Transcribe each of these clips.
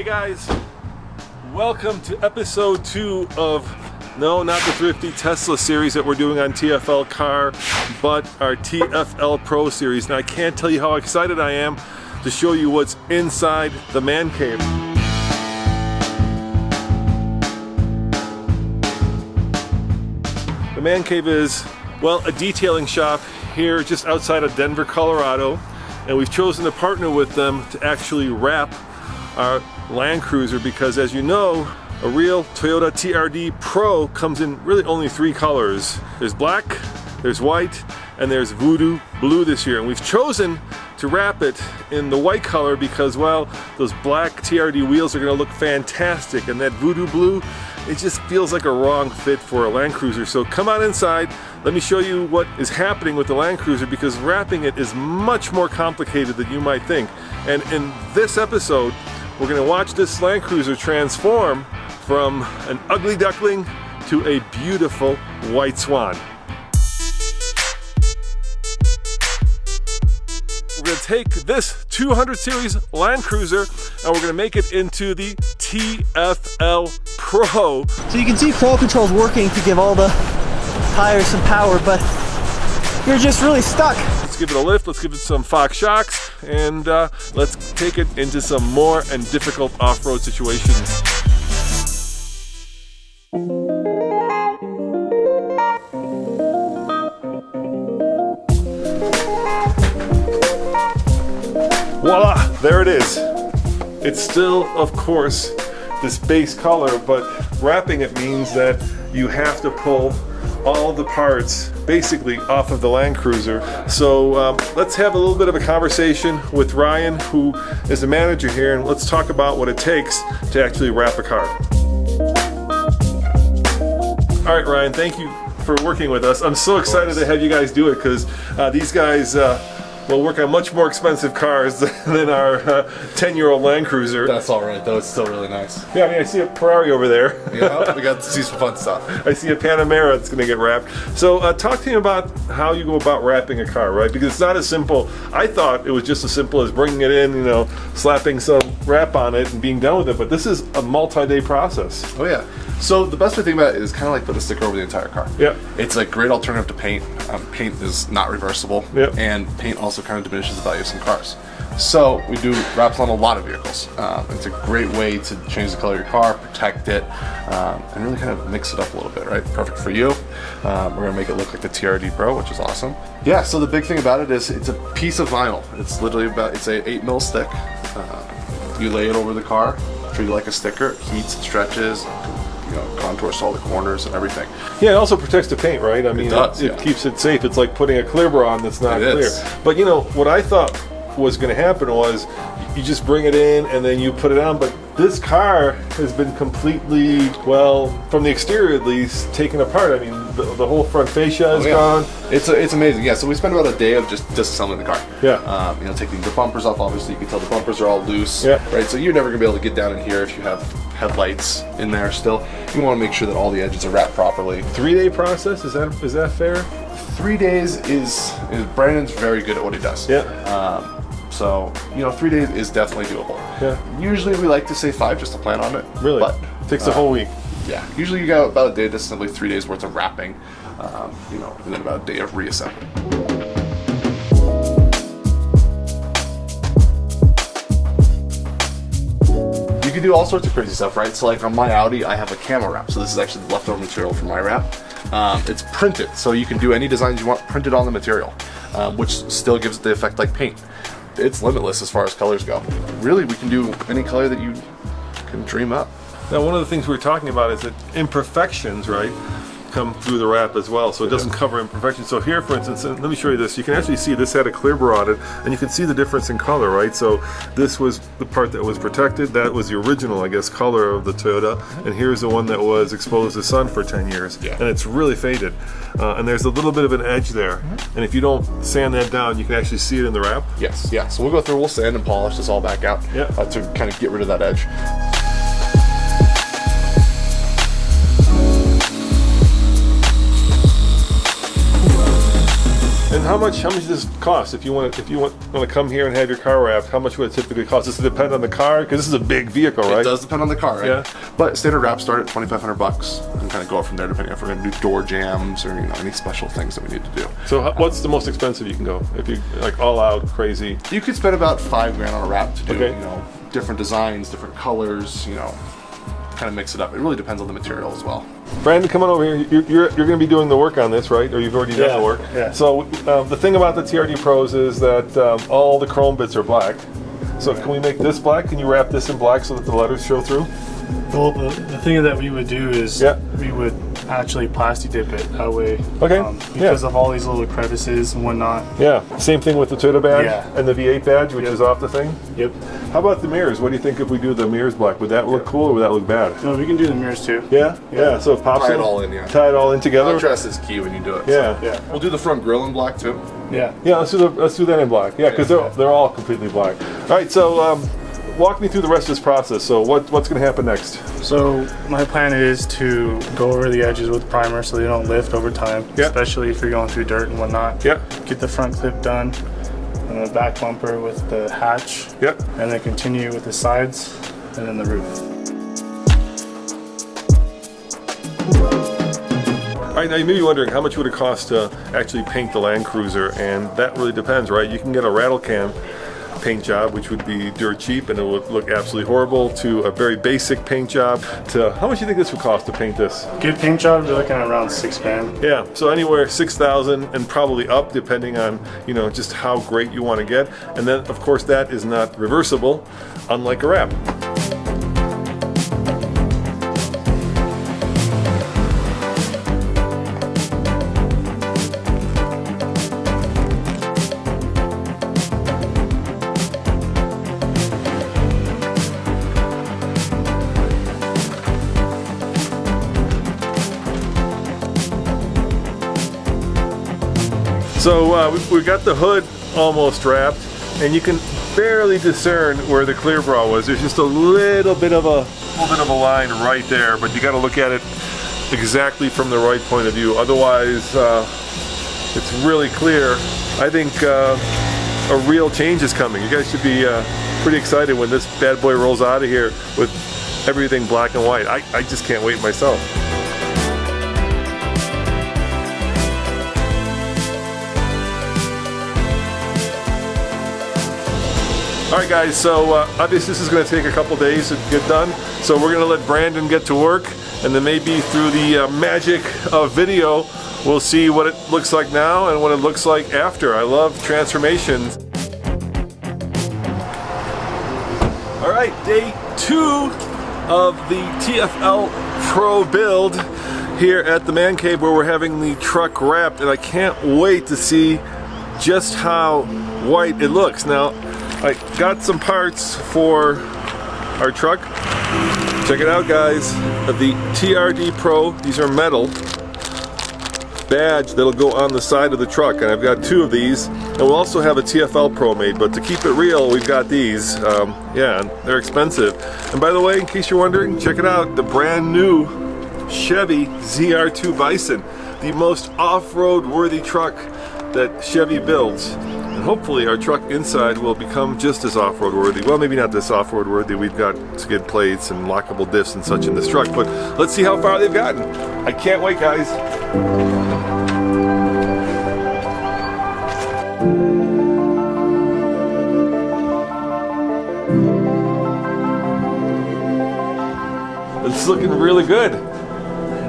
Hey guys, welcome to episode 2 of, no, not the Thrifty Tesla series that we're doing on TFL Car, but our TFLPro series. And I can't tell you how excited I am to show you what's inside the man cave. The man cave is, well, a detailing shop here just outside of Denver, Colorado. And we've chosen to partner with them to actually wrap our Land Cruiser because, as you know, a real Toyota TRD Pro comes in really only 3 colors. There's black, there's white, and there's voodoo blue this year. And we've chosen to wrap it in the white color because, well, those black TRD wheels are gonna look fantastic, and that voodoo blue, it just feels like a wrong fit for a Land Cruiser. So come on inside, let me show you what is happening with the Land Cruiser, because wrapping it is much more complicated than you might think. And in this episode, we're gonna watch this Land Cruiser transform from an ugly duckling to a beautiful white swan. We're gonna take this 200 series Land Cruiser and we're gonna make it into the TFLPro. So you can see Pro Control's working to give all the tires some power, but you're just really stuck. Let's give it a lift, let's give it some Fox shocks, and let's take it into some more and difficult off-road situations. Voila, there it is. It's still, of course, this base color, but wrapping it means that you have to pull all the parts basically off of the Land Cruiser. So let's have a little bit of a conversation with Ryan, who is the manager here, and let's talk about what it takes to actually wrap a car. All right, Ryan, thank you for working with us. I'm so excited to have you guys do it because these guys will work on much more expensive cars than our 10-year-old Land Cruiser. That's all right, though. It's still really nice. Yeah, I mean, I see a Ferrari over there. Yeah, we got to see some fun stuff. I see a Panamera that's going to get wrapped. So talk to me about how you go about wrapping a car, right? Because it's not as simple. I thought it was just as simple as bringing it in, you know, slapping some wrap on it and being done with it. But this is a multi-day process. Oh, yeah. So the best way to think about it is kind of like put a sticker over the entire car. Yeah. It's a great alternative to paint. Paint is not reversible. Yep. And paint also kind of diminishes the value of some cars. So we do wraps on a lot of vehicles. It's a great way to change the color of your car, protect it, and really kind of mix it up a little bit, right? Perfect for you. We're gonna make it look like the TRD Pro, which is awesome. Yeah, so the big thing about it is it's a piece of vinyl. It's literally it's a 8mm stick. You lay it over the car, treat it like a sticker, it heats, it stretches, you know, contours to all the corners and everything. Yeah, it also protects the paint, right? I mean, it keeps it safe. It's like putting a clear bra on that's not clear. But you know, what I thought was going to happen was you just bring it in and then you put it on, but this car has been completely, well, from the exterior at least, taken apart. I mean, the whole front fascia is gone. It's amazing. Yeah, so we spent about a day of just disassembling the car. Yeah. You know, taking the bumpers off. Obviously, you can tell the bumpers are all loose. Yeah. Right. So you're never gonna be able to get down in here if you have headlights in there still. You want to make sure that all the edges are wrapped properly. 3-day process, is that fair? 3 days is Brandon's very good at what he does. Yeah. So, you know, 3 days is definitely doable. Yeah. Usually we like to say 5 just to plan on it. Really? But it takes a whole week. Yeah. Usually you got about a day to assembly, 3 days worth of wrapping, you know, and then about a day of reassembly. You can do all sorts of crazy stuff, right? So like on my Audi, I have a camo wrap. So this is actually the leftover material from my wrap. It's printed, so you can do any designs you want printed on the material, which still gives it the effect like paint. It's limitless as far as colors go. Really, we can do any color that you can dream up. Now, one of the things we were talking about is that imperfections, right, come through the wrap as well, so it doesn't cover imperfections. So here, for instance, let me show you this. You can actually see this had a clear bra on it, and you can see the difference in color, right? So this was the part that was protected. That was the original, I guess, color of the Toyota, and here's the one that was exposed to sun for 10 years, and it's really faded. And there's a little bit of an edge there, and if you don't sand that down, you can actually see it in the wrap. Yes, yeah. So we'll go through, we'll sand and polish this all back out to kind of get rid of that edge. And how much does this cost? If you want to come here and have your car wrapped, how much would it typically cost? Does it depend on the car? Because this is a big vehicle, right? It does depend on the car, right? Yeah. But standard wraps start at $2,500 and kind of go up from there depending if we're going to do door jams or any special things that we need to do. So what's the most expensive you can go if you like all out crazy? You could spend about $5,000 on a wrap to do, Okay. different designs, different colors, kind of mix it up. It really depends on the material as well. Brandon, come on over here. You're going to be doing the work on this, right? Or you've already done the work? Yeah. So the thing about the TRD Pros is that all the chrome bits are black. So can we make this black? Can you wrap this in black so that the letters show through? Well, the thing that we would do is we would actually plastic dip it that way. Okay. Because of all these little crevices and whatnot. Yeah. Same thing with the Toyota badge and the V8 badge, which is off the thing. Yep. How about the mirrors? What do you think if we do the mirrors black? Would that look cool or would that look bad? No, we can do the mirrors too. Yeah? Yeah. So it pops Tie it all in, yeah. Tie it all in together. Contrast is key when you do it. Yeah. So. We'll do the front grille in black too. Yeah. Yeah, let's do that in black. Yeah, because they're all completely black. All right, so walk me through the rest of this process. So what's going to happen next? So my plan is to go over the edges with primer so they don't lift over time, especially if you're going through dirt and whatnot. Yeah. Get the front clip done, and the back bumper with the hatch. Yep. And then continue with the sides and then the roof. All right, now you may be wondering how much would it cost to actually paint the Land Cruiser, and that really depends, right? You can get a rattle can paint job, which would be dirt cheap and it would look absolutely horrible, to a very basic paint job, to how much do you think this would cost to paint this? Good paint job, you're looking at around $6,000. Yeah, so anywhere $6,000 and probably up depending on, just how great you want to get. And then of course that is not reversible, unlike a wrap. So we got the hood almost wrapped, and you can barely discern where the clear bra was. There's just a little bit of a line right there, but you got to look at it exactly from the right point of view. Otherwise, it's really clear. I think a real change is coming. You guys should be pretty excited when this bad boy rolls out of here with everything black and white. I just can't wait myself. All right, guys, so obviously this is going to take a couple days to get done, so we're going to let Brandon get to work, and then maybe through the magic of video, we'll see what it looks like now and what it looks like after. I love transformations. All right, day 2 of the TFLPro build here at the man cave where we're having the truck wrapped, and I can't wait to see just how white it looks. Now, I got some parts for our truck. Check it out, guys. The TRD Pro, these are metal badge that'll go on the side of the truck, and I've got 2 of these. And we'll also have a TFLPro made, but to keep it real, we've got these. Yeah, they're expensive. And by the way, in case you're wondering, check it out, the brand new Chevy ZR2 Bison, the most off-road worthy truck that Chevy builds. And hopefully our truck inside will become just as off-road worthy. Well, maybe not this off-road worthy. We've got skid plates and lockable diffs and such in this truck, but let's see how far they've gotten. I can't wait, guys. It's looking really good.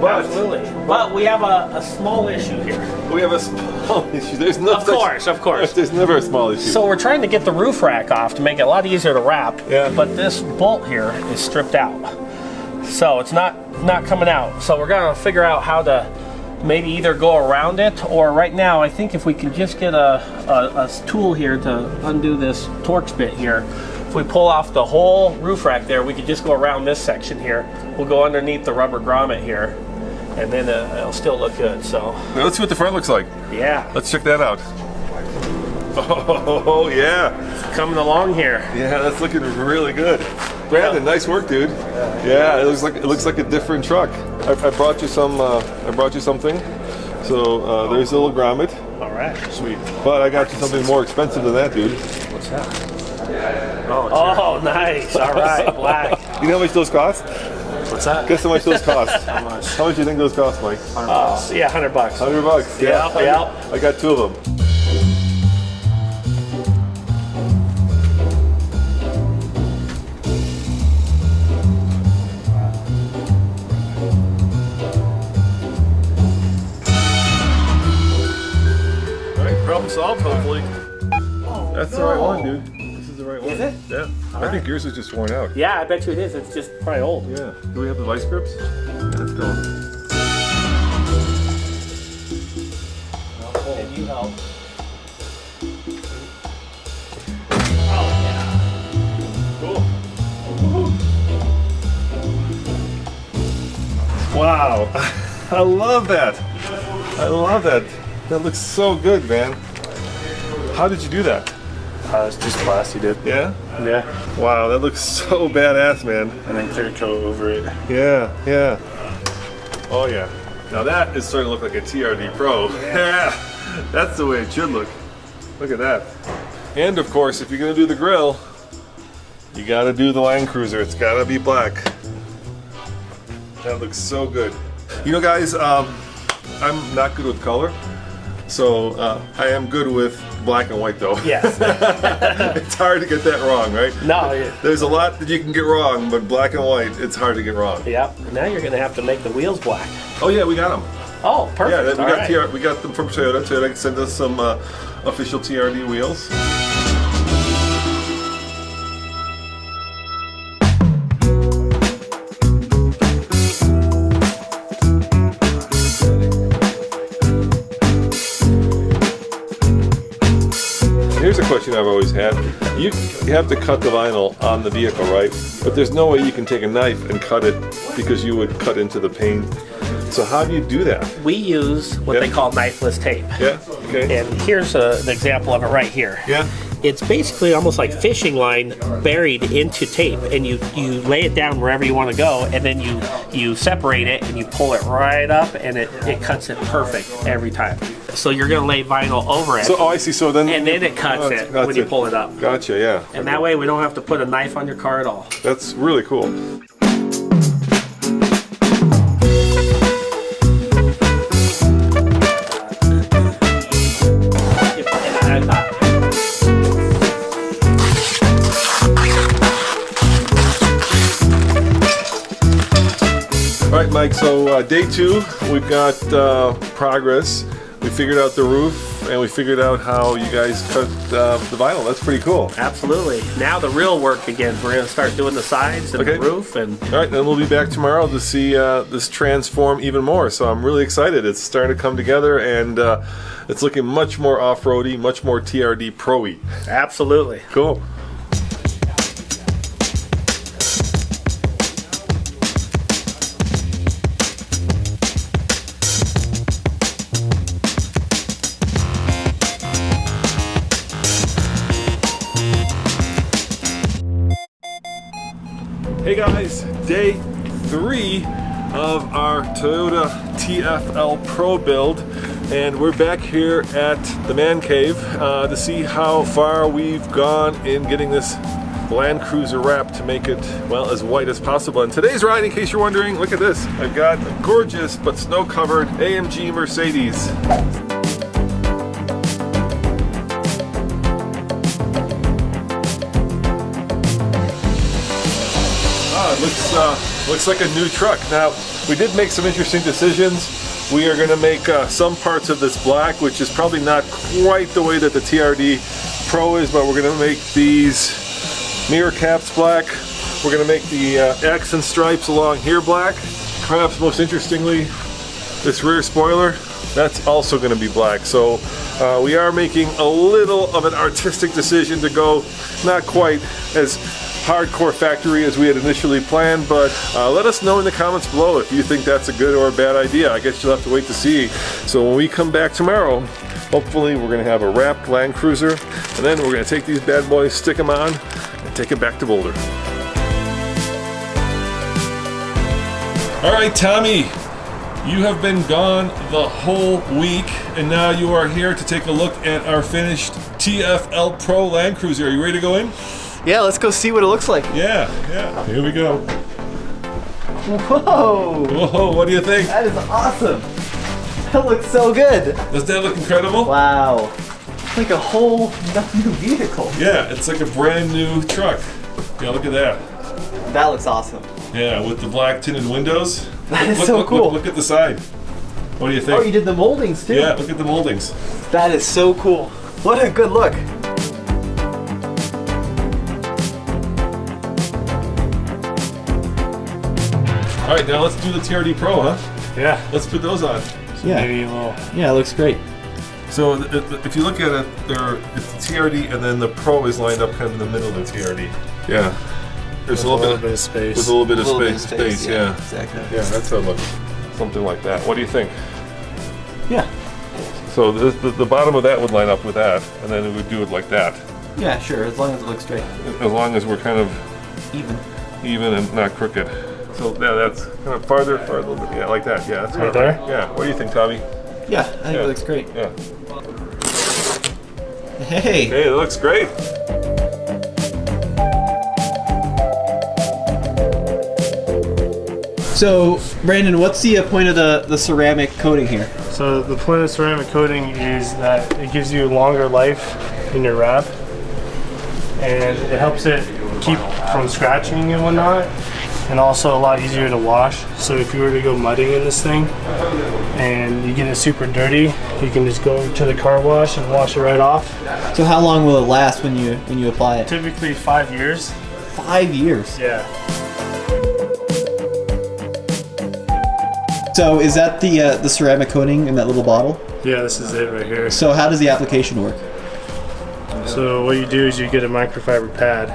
But absolutely. But we have a small issue here. We have a small issue. There's no Of course. There's never a small issue. So we're trying to get the roof rack off to make it a lot easier to wrap. Yeah. But this bolt here is stripped out. So it's not coming out. So we're gonna figure out how to maybe either go around it, or right now I think if we can just get a tool here to undo this Torx bit here. If we pull off the whole roof rack there, we could just go around this section here. We'll go underneath the rubber grommet here, and then it'll still look good. So now let's see what the front looks like. yeah, Let's check that out. Oh yeah, it's coming along here. yeah, that's looking really good. Brandon, nice work, dude. Yeah, it looks like a different truck. I brought you some. I brought you something. So there's a little grommet. All right. Sweet. But I got you something more expensive than that, dude. What's that? Oh, nice. All right, black. You know how much those cost? What's that? Guess how much those cost? How much? How much do you think those cost, Mike? Yeah, $100. $100. Yeah. I got 2 of them. Problem solved, hopefully. That's the right one, dude. This is the right one. Is it? Yeah. I think yours is just worn out. Yeah, I bet you it is. It's just probably old. Yeah. Do we have the vice grips? Yeah, let's go. Can you help? Cool. Wow. I love that. I love that. That looks so good, man. How did you do that? It's just plastic dip. Yeah? Yeah. Wow, that looks so badass, man. And then clear coat over it. Yeah, yeah. Oh yeah. Now that is starting to look like a TRD Pro. Yeah. That's the way it should look. Look at that. And of course, if you're gonna do the grill, you gotta do the Land Cruiser. It's gotta be black. That looks so good. You know, guys, I'm not good with color. So I am good with black and white though. Yes. It's hard to get that wrong, right? No. There's a lot that you can get wrong, but black and white, it's hard to get wrong. Yep. Now you're going to have to make the wheels black. Oh yeah, we got them. Oh, perfect. Yeah, we got them from Toyota. Toyota can send us some official TRD wheels. Here's a question I've always had. You have to cut the vinyl on the vehicle, right? But there's no way you can take a knife and cut it because you would cut into the paint. So how do you do that? We use what they call knifeless tape. Yeah, okay. And here's an example of it right here. Yeah. It's basically almost like fishing line buried into tape, and you lay it down wherever you want to go, and then you separate it and you pull it right up, and it cuts it perfect every time. So you're going to lay vinyl over it. So, oh, I see. So then... And then it cuts it when you pull it up. Gotcha, yeah. And that way we don't have to put a knife on your car at all. That's really cool. All right, Mike, so day 2, we've got progress. We figured out the roof, and we figured out how you guys cut the vinyl. That's pretty cool. Absolutely. Now the real work begins. We're going to start doing the sides and the roof. And all right, then we'll be back tomorrow to see this transform even more. So I'm really excited. It's starting to come together, and it's looking much more off-roady, much more TRD Pro-y. Absolutely. Cool. Hey guys, day 3 of our Toyota TFLPro build, and we're back here at the man cave to see how far we've gone in getting this Land Cruiser wrap to make it, well, as white as possible. And today's ride, in case you're wondering, look at this. I've got a gorgeous but snow-covered AMG Mercedes. Looks like a new truck. Now, we did make some interesting decisions. We are going to make some parts of this black, which is probably not quite the way that the TRD Pro is, but we're going to make these mirror caps black. We're going to make the accent stripes along here black. Perhaps most interestingly, this rear spoiler, that's also going to be black. So we are making a little of an artistic decision to go not quite as hardcore factory as we had initially planned, but let us know in the comments below if you think that's a good or a bad idea. I guess you'll have to wait to see. So when we come back tomorrow, hopefully we're going to have a wrapped Land Cruiser, and then we're going to take these bad boys, stick them on, and take it back to Boulder. All right, Tommy, You have been gone the whole week, and now you are here to take a look at our finished TFLPro Land Cruiser. Are you ready to go in? Yeah, let's go see what it looks like. Yeah. Here we go. Whoa! Whoa, what do you think? That is awesome. That looks so good. Doesn't that look incredible? Wow. It's like a whole new vehicle. Yeah, it's like a brand new truck. Yeah, look at that. That looks awesome. Yeah, with the black tinted windows. That is so cool. Look at the side. What do you think? Oh, you did the moldings too? Yeah, look at the moldings. That is so cool. What a good look. All right, now let's do the TRD Pro, huh? Yeah. Let's put those on. Yeah. Maybe a little. Yeah, it looks great. So if you look at it, it's the TRD and then the Pro is lined up kind of in the middle of the TRD. Yeah. There's a little bit of space. With a little bit of space, yeah. Exactly. Yeah, that's how it looks. Something like that. What do you think? Yeah. So the bottom of that would line up with that, and then it would do it like that. Yeah, sure, as long as it looks straight. As long as we're kind of even and not crooked. So yeah, that's kind of farther a little bit. Yeah, like that. Yeah, that's right there. Yeah. What do you think, Tommy? Yeah, I think it looks great. Yeah. Hey. Hey, it looks great. So, Brandon, what's the point of the ceramic coating here? So the point of ceramic coating is that it gives you longer life in your wrap, and it helps it keep from scratching and whatnot, and also a lot easier to wash. So if you were to go mudding in this thing and you get it super dirty, you can just go to the car wash and wash it right off. So how long will it last when you apply it? Typically 5 years. 5 years? Yeah. So is that the ceramic coating in that little bottle? Yeah, this is it right here. So how does the application work? So what you do is you get a microfiber pad,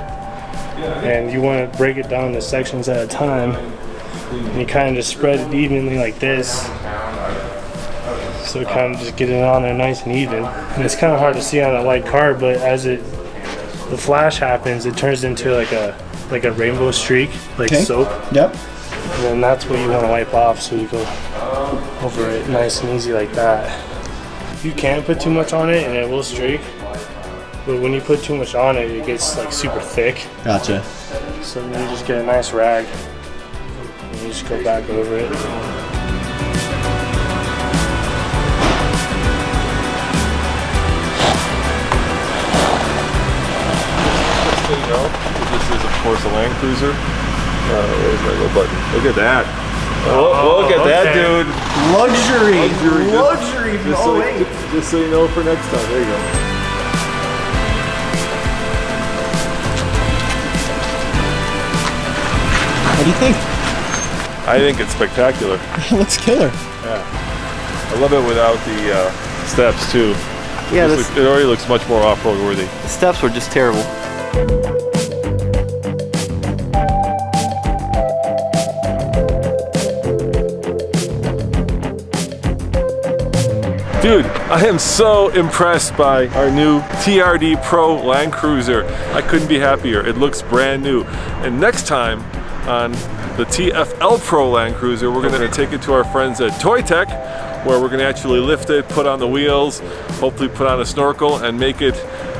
and you want to break it down into sections at a time, and you kind of just spread it evenly like this, so kind of just get it on there nice and even. And it's kind of hard to see on a light car, but as the flash happens, it turns into like a rainbow streak, like soap. Yep. And then that's what you want to wipe off, so you go over it nice and easy like that. You can't put too much on it and it will streak, but when you put too much on it, it gets like super thick. Gotcha. So then you just get a nice rag and you just go back over it. This is of course a Land Cruiser. Where's my little button? Look at that. Oh, look at that, dude. Luxury. Just so you know for next time. There you go. What do you think? I think it's spectacular. It looks killer. Yeah. I love it without the steps too. Yeah, it already looks much more off-road worthy. the steps were just terrible. Dude, I am so impressed by our new TRD Pro Land Cruiser. I couldn't be happier. It looks brand new. And next time on the TFLPro Land Cruiser, we're going to take it to our friends at Toy Tech, where we're going to actually lift it, put on the wheels, hopefully put on a snorkel, and make it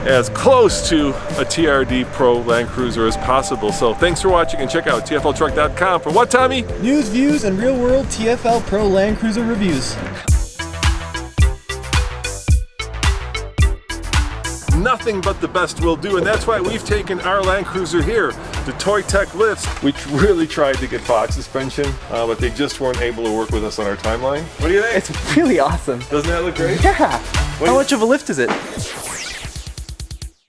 as close to a TRD Pro Land Cruiser as possible. So thanks for watching, and check out TFLtruck.com for what, Tommy? News, views, and real-world TFLPro Land Cruiser reviews. Nothing but the best will do, and that's why we've taken our Land Cruiser here to Toy Tech Lifts. We really tried to get box suspension, but they just weren't able to work with us on our timeline. What do you think? It's really awesome. Doesn't that look great? Yeah. How much of a lift is it?